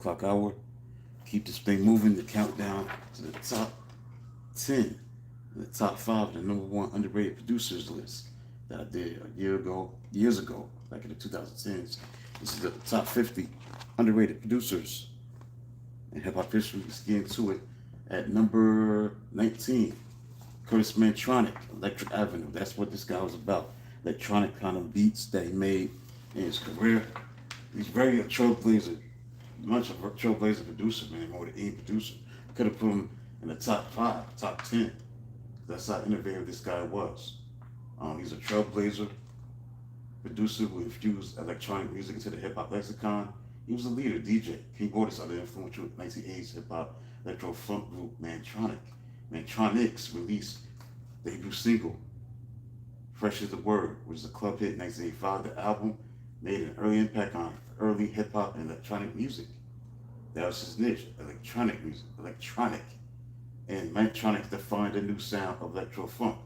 Clock hour. Keep this thing moving. The countdown to the top 10, the top 5, the number one underrated producers list that I did years ago, back in the 2010s. This is the top 50 underrated producers in hip hop history. Let's get into it. At number 19, Kurtis Mantronik, Electric Avenue. That's what this guy was about. Electronic kind of beats that he made in his career. He's very a trailblazer, much of a trailblazer producer, man, more than any producer. Could have put him in the top 5, top 10. That's how innovative this guy was. He's a trailblazer, producer who infused electronic music into the hip hop lexicon. He was a leader, DJ. He brought us other influential 1980s hip hop electro funk group Mantronic. Mantronics released debut single Fresh is the Word, which is a club hit in 1985. The album made an early impact on early hip hop and electronic music. That was his niche, electronic music, electronic. And Mantronics defined a new sound of electro funk.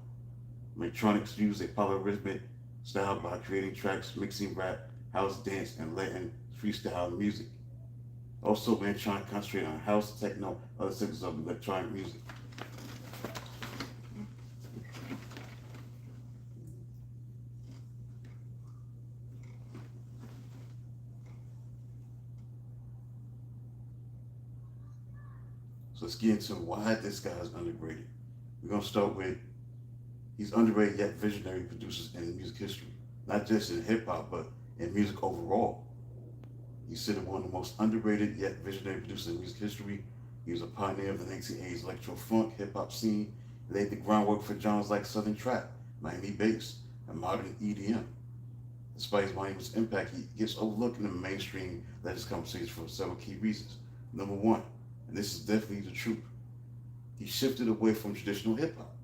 Mantronics used a polyrhythmic style by creating tracks, mixing rap, house, dance, and Latin freestyle music. Also, Mantronic concentrated on house, techno, other sectors of electronic music. So let's get into why this guy is underrated. We're gonna start with he's underrated yet visionary producers in music history, not just in hip hop, but in music overall. He's considered one of the most underrated yet visionary producers in music history. He was a pioneer of the 1980s electro funk hip hop scene. He laid the groundwork for genres like Southern Trap, Miami Bass, and modern EDM. Despite his monumental impact, he gets overlooked in the mainstream latest conversation for several key reasons. Number one, and this is definitely the truth, he shifted away from traditional hip hop.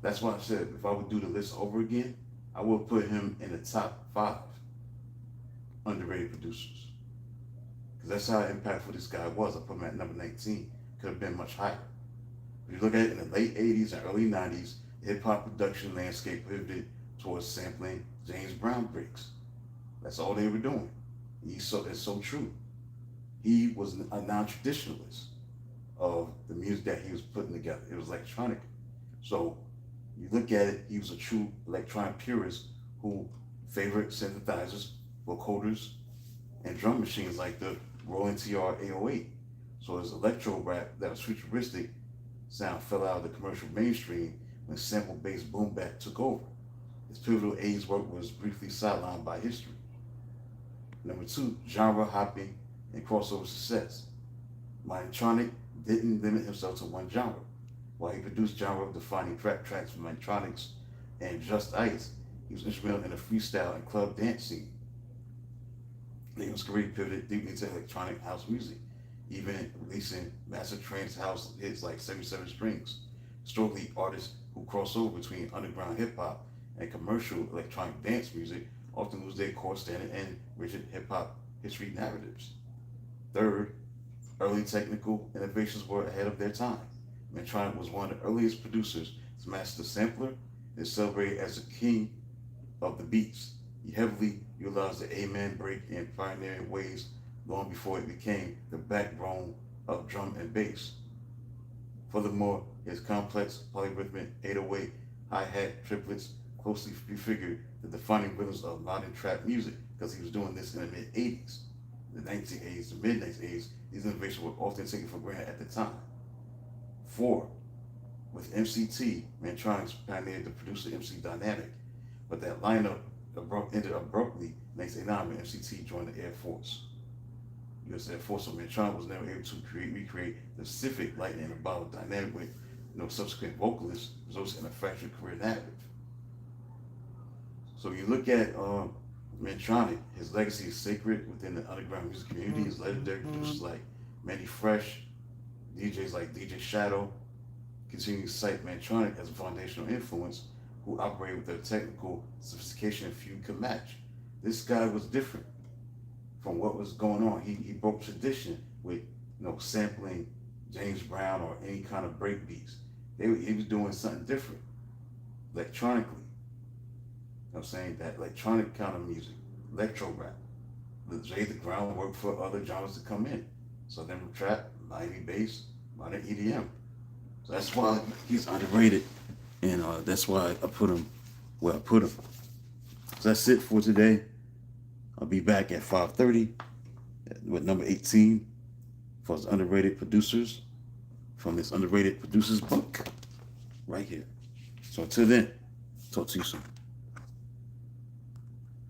That's why I said if I would do the list over again, I would put him in the top 5 underrated producers. Because that's how impactful this guy was. I put him at number 19. Could have been much higher. If you look at it in the late 80s and early 90s, the hip hop production landscape pivoted towards sampling James Brown breaks. That's all they were doing. It's so true. He was a non-traditionalist of the music that he was putting together. It was electronic. So you look at it, he was a true electronic purist who favored synthesizers, vocoders, and drum machines like the Roland TR 808. So his electro rap that was futuristic sound fell out of the commercial mainstream when sample-based boom bap took over. His pivotal 80s work was briefly sidelined by history. Number 2, genre hopping and crossover success. Mantronic didn't limit himself to one genre. While he produced genre-defining tracks from Mantronics and Just Ice, he was instrumental in the freestyle and club dance scene. His career pivoted deeply into electronic house music, even releasing massive trance house hits like 77 Strings. Historically, artists who cross over between underground hip hop and commercial electronic dance music often lose their core standard and rigid hip hop history narratives. Third, early technical innovations were ahead of their time. Mantronic was one of the earliest producers to master the sampler and is celebrated as the king of the beats. He heavily utilized the Amen break in pioneering ways long before it became the backbone of drum and bass. Furthermore, his complex polyrhythmic 808 hi-hat triplets closely prefigured the defining rhythms of modern trap music because he was doing this in the mid-80s. The 1980s, the mid-1980s, these innovations were often taken for granted at the time. 4. With MCT, Mantronics pioneered the producer-MC dynamic, but that lineup ended abruptly in 1989 when MCT joined the Air Force. U.S. Air Force, so Mantronic was never able to recreate the specific lightning in a bottle dynamic with subsequent vocalists, resulting in a fractured career narrative. So you look at Mantronic, his legacy is sacred within the underground music community. His legendary producers like Manny Fresh, DJs like DJ Shadow, continue to cite Mantronic as a foundational influence who operate with a technical sophistication few could match. This guy was different from what was going on. He broke tradition with sampling James Brown or any kind of break beats. He was doing something different electronically. You know what I'm saying? That electronic kind of music, electro rap, laid the groundwork for other genres to come in. Southern trap, Miami bass, modern EDM. So that's why he's underrated, and that's why I put him where I put him. So that's it for today. I'll be back at 5:30 with number 18 for his underrated producers from his underrated producers book right here. So until then, talk to you soon.